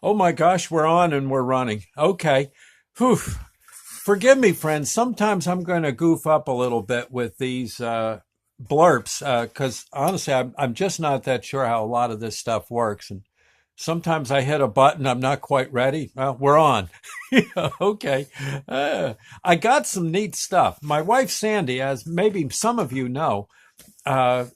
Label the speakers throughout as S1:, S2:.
S1: Oh my gosh, we're on and we're running. Okay. Whew. Forgive me, friends. Sometimes I'm going to goof up a little bit with these blurps because honestly, I'm just not that sure how a lot of this stuff works. And sometimes I hit a button, I'm not quite ready. Well, we're on. Okay. Uh, I got some neat stuff. My wife, Sandy, as maybe some of you know,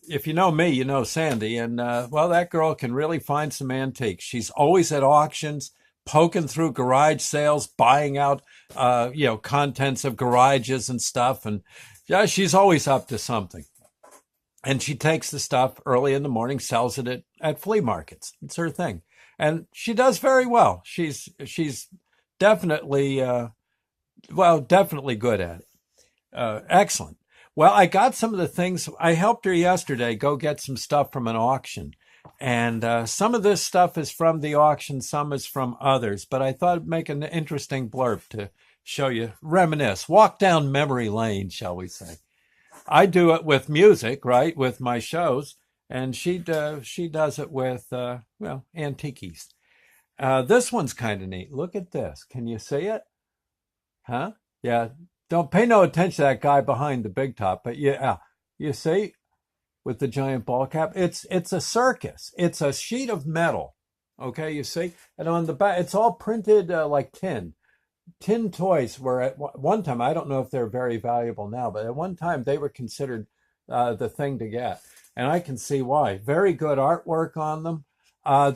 S1: if you know me, you know Sandy, and well, that girl can really find some antiques. She's always at auctions, poking through garage sales, buying out, contents of garages and stuff, and yeah, she's always up to something. And she takes the stuff early in the morning, sells it at flea markets. It's her thing, and she does very well. She's definitely definitely good at it. Excellent. Well, I got some of the things. I helped her yesterday go get some stuff from an auction. And some of this stuff is from the auction, some is from others. But I thought it'd make an interesting blurb to show you, reminisce, walk down memory lane, shall we say. I do it with music, right, with my shows. And she does it with, antiques. This one's kind of neat. Look at this. Can you see it? Huh? Yeah. Don't pay no attention to that guy behind the big top, but yeah, you see, with the giant ball cap, it's a circus. It's a sheet of metal. Okay, you see, and on the back, it's all printed like tin. Tin toys were at one time. I don't know if they're very valuable now, but at one time they were considered the thing to get, and I can see why. Very good artwork on them.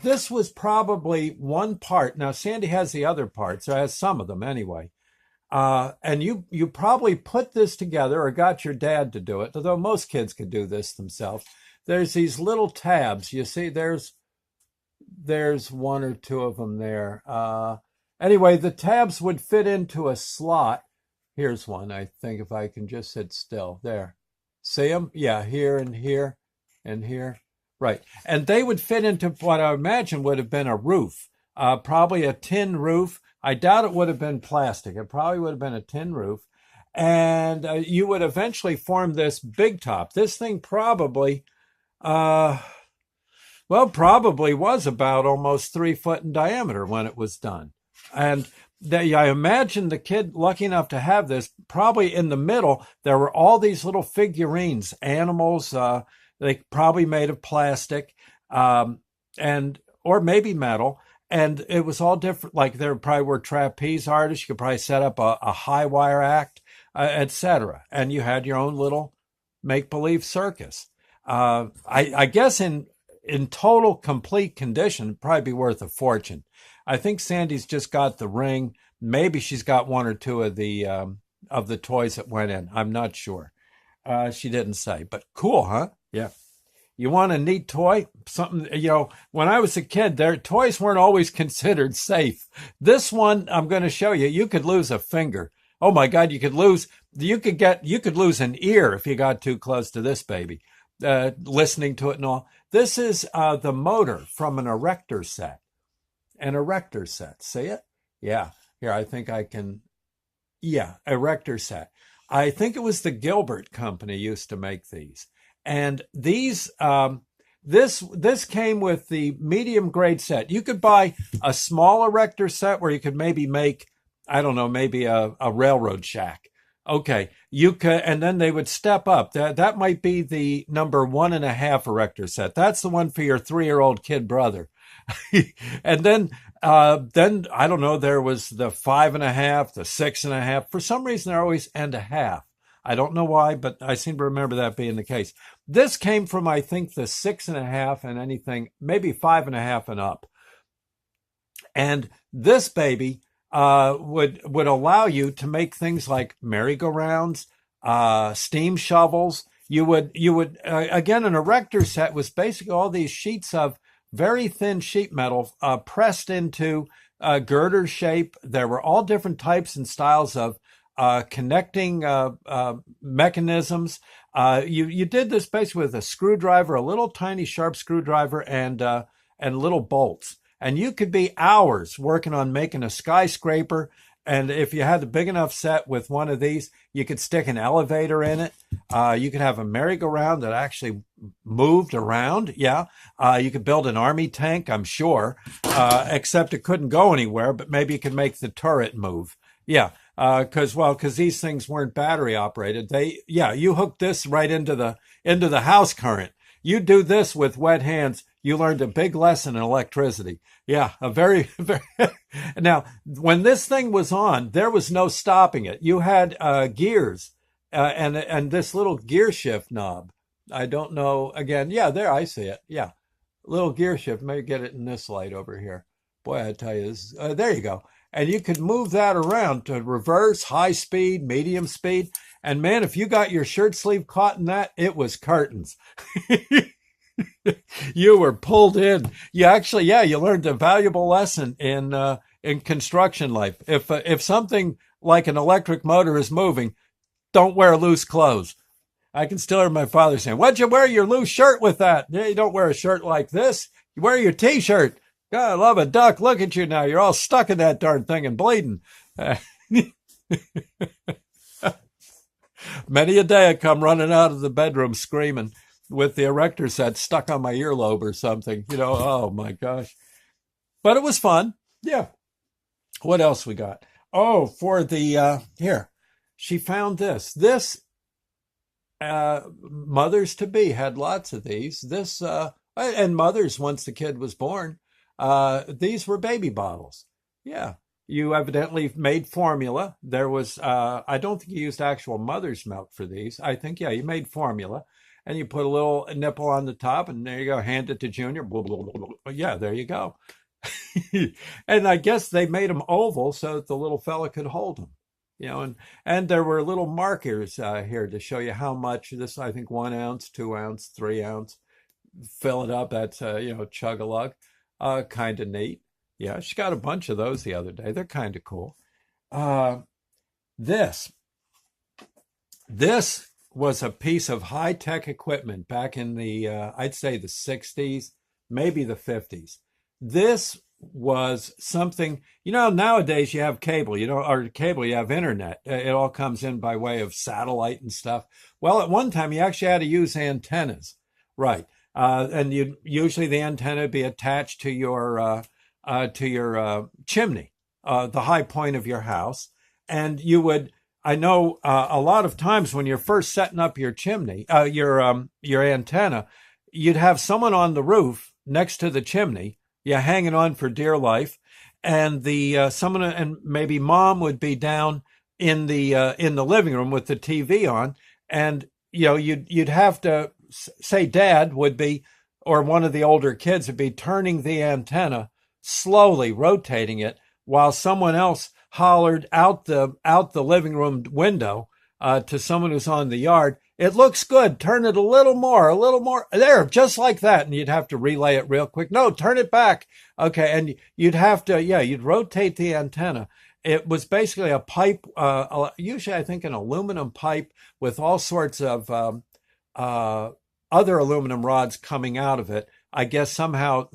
S1: This was probably one part. Now Sandy has the other parts, or has some of them anyway. And you probably put this together or got your dad to do it, although most kids could do this themselves. There's these little tabs. You see, there's one or two of them there. Anyway, the tabs would fit into a slot. Here's one, I think, if I can just sit still. There. See them? Yeah, here and here and here. Right. And they would fit into what I imagine would have been a roof, probably a tin roof. I doubt it would have been plastic. It probably would have been a tin roof. And you would eventually form this big top. This thing uh, probably was about almost 3 foot in diameter when it was done. And I imagine the kid lucky enough to have this, probably in the middle, there were all these little figurines, animals, they probably made of plastic, and or maybe metal. And it was all different. Like there probably were trapeze artists. You could probably set up a high wire act, etc. And you had your own little make believe circus. I guess in total complete condition, it'd probably be worth a fortune. I think Sandy's just got the ring. Maybe she's got one or two of the toys that went in. I'm not sure. She didn't say, but cool, huh? Yeah. You want a neat toy? Something, when I was a kid, their toys weren't always considered safe. This one I'm going to show you, you could lose a finger. Oh my God, you could lose an ear if you got too close to this baby, listening to it and all. This is the motor from an erector set. An erector set. See it? Yeah. Here, I think I can. Yeah, erector set. I think it was the Gilbert Company used to make these. And these, this came with the medium grade set. You could buy a small erector set where you could maybe make, I don't know, maybe a railroad shack. Okay, you could, and then they would step up. That might be the number 1.5 erector set. That's the one for your 3-year-old kid brother. And then I don't know. There was the 5.5, the 6.5. For some reason, they're always and a half. I don't know why, but I seem to remember that being the case. This came from, I think, the 6.5 and anything, maybe 5.5 and up. And this baby would allow you to make things like merry-go-rounds, steam shovels. You would again, an erector set was basically all these sheets of very thin sheet metal pressed into girder shape. There were all different types and styles of connecting mechanisms. You did this basically with a screwdriver, a little tiny sharp screwdriver, and little bolts. And you could be hours working on making a skyscraper. And if you had a big enough set with one of these, you could stick an elevator in it. You could have a merry-go-round that actually moved around. Yeah. You could build an army tank, I'm sure, except it couldn't go anywhere, but maybe you could make the turret move. Yeah. Because these things weren't battery operated. You hooked this right into the house current. You do this with wet hands, you learned a big lesson in electricity. Yeah, a very, very. Now, when this thing was on, there was no stopping it. You had gears and this little gear shift knob. I don't know. Again, yeah, there I see it. Yeah, little gear shift. Maybe get it in this light over here. Boy, I tell you, there you go. And you could move that around to reverse, high speed, medium speed. And man, if you got your shirt sleeve caught in that, it was curtains. You were pulled in. You actually, yeah, you learned a valuable lesson in construction life. If something like an electric motor is moving, don't wear loose clothes. I can still hear my father saying, "Why'd you wear your loose shirt with that? Yeah, you don't wear a shirt like this. You wear your T-shirt. God, I love a duck. Look at you now. You're all stuck in that darn thing and bleeding." Many a day I come running out of the bedroom screaming with the erector set stuck on my earlobe or something. Oh my gosh. But it was fun. Yeah. What else we got? Oh, for the, here, she found this. This, mothers to be had lots of these. And mothers, once the kid was born, these were baby bottles. Yeah. You evidently made formula. There was, I don't think you used actual mother's milk for these. I think, yeah, you made formula and you put a little nipple on the top and there you go, hand it to Junior. Blah, blah, blah, blah. Yeah, there you go. And I guess they made them oval so that the little fella could hold them. And there were little markers here to show you how much this, I think 1 ounce, 2 ounce, 3 ounce, fill it up. That's, chug-a-lug, kind of neat. Yeah, she got a bunch of those the other day. They're kind of cool. Uh, this was a piece of high-tech equipment back in the, I'd say the 60s, maybe the 50s. This was something, nowadays you have cable, or cable, you have internet. It all comes in by way of satellite and stuff. Well, at one time you actually had to use antennas. Right. And usually the antenna would be attached to your chimney, the high point of your house. And you would, I know a lot of times when you're first setting up your chimney, your antenna, you'd have someone on the roof next to the chimney, hanging on for dear life. And someone, and maybe mom would be down in the living room with the TV on. And, you'd have to say dad would be, or one of the older kids would be turning the antenna, slowly rotating it while someone else hollered out the living room window to someone who's on the yard, "It looks good. Turn it a little more. There, just like that." And you'd have to relay it real quick. "No, turn it back." Okay. And you'd have to, you'd rotate the antenna. It was basically a pipe, usually I think an aluminum pipe with all sorts of other aluminum rods coming out of it. I guess somehow,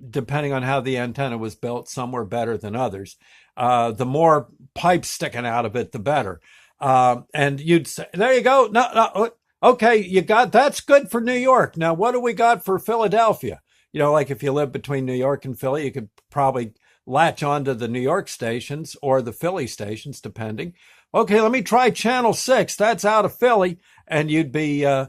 S1: depending on how the antenna was built, some were better than others. The more pipes sticking out of it, the better. And you'd say, "There you go. No, okay, that's good for New York. Now, what do we got for Philadelphia?" Like if you live between New York and Philly, you could probably latch onto the New York stations or the Philly stations, depending. "Okay, let me try channel 6. That's out of Philly." And you'd be, yeah,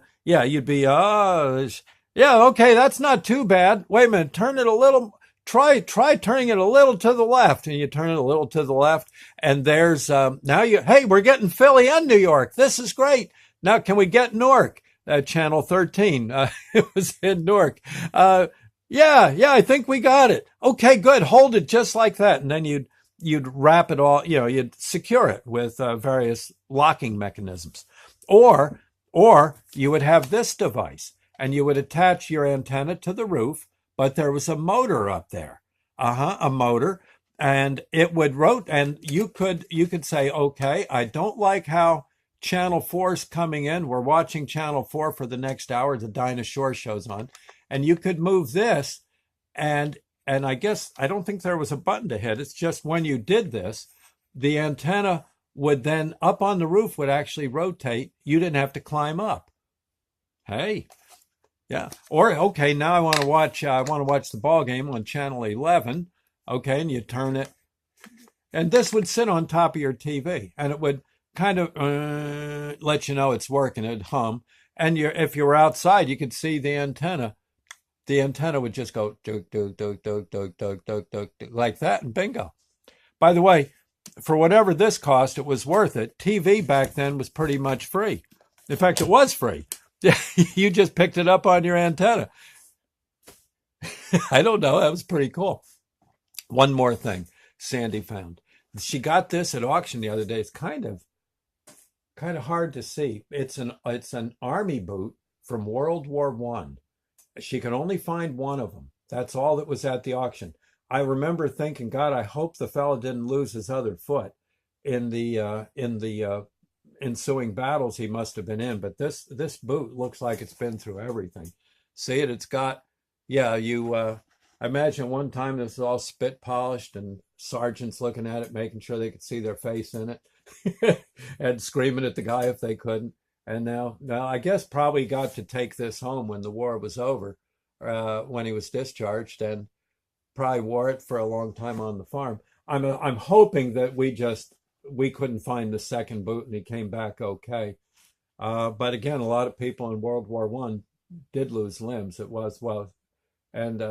S1: okay, that's not too bad. Wait a minute, turn it a little, try turning it a little to the left. And you turn it a little to the left. And there's, hey, we're getting Philly and New York. This is great. Now, can we get Newark? Channel 13, it was in Newark. Yeah, I think we got it. Okay, good. Hold it just like that. And then you'd wrap it all, you'd secure it with various locking mechanisms. Or you would have this device and you would attach your antenna to the roof, but there was a motor up there. A motor. And it would rotate, and you could say, "Okay, I don't like how Channel 4's coming in. We're watching Channel 4 for the next hour. The Dinah Shore show's on." And you could move this, and I guess, I don't think there was a button to hit. It's just when you did this, the antenna would then up on the roof would actually rotate. You didn't have to climb up. Hey, yeah. Or okay, now I want to watch the ball game on channel 11. Okay, and you turn it, and this would sit on top of your TV, and it would kind of let you know it's working. It'd hum, and if you were outside, you could see the antenna. The antenna would just go do do do do do do do do like that, and bingo. By the way, for whatever this cost, it was worth it. TV back then was pretty much free. In fact, it was free. You just picked it up on your antenna. I don't know. That was pretty cool. One more thing Sandy found. She got this at auction the other day. It's kind of hard to see. It's an army boot from World War One. She could only find one of them. That's all that was at the auction. I remember thinking, God, I hope the fellow didn't lose his other foot in the ensuing battles he must have been in. But this boot looks like it's been through everything. See it? It's got, yeah. I imagine one time this was all spit polished and sergeants looking at it, making sure they could see their face in it, and screaming at the guy if they couldn't. And now I guess probably got to take this home when the war was over, when he was discharged, and probably wore it for a long time on the farm. I'm hoping that we couldn't find the second boot and he came back okay. But again, a lot of people in World War One did lose limbs. It was well, and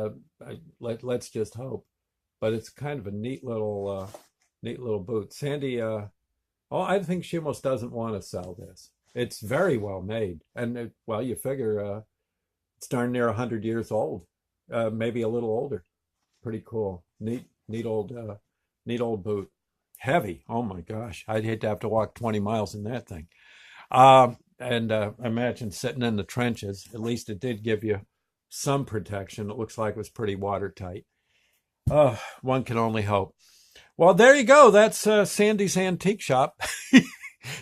S1: let's just hope. But it's kind of a neat little boot. Sandy, I think she almost doesn't want to sell this. It's very well made, and well, you figure it's darn near 100 years old, maybe a little older. Pretty cool, neat old boot. Heavy. Oh my gosh, I'd hate to have to walk 20 miles in that thing. And imagine sitting in the trenches. At least it did give you some protection. It looks like it was pretty watertight. One can only hope. Well, there you go. That's Sandy's Antique Shop.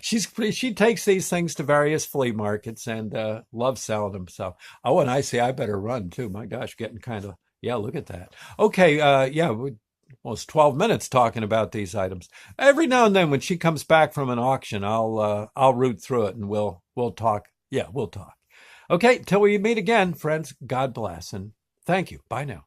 S1: She takes these things to various flea markets and loves selling them. So, and I say I better run too. My gosh, getting kind of, yeah, look at that. Okay, yeah, we almost 12 minutes talking about these items. Every now and then when she comes back from an auction, I'll root through it and we'll talk. Yeah, we'll talk. Okay, till we meet again, friends, God bless and thank you. Bye now.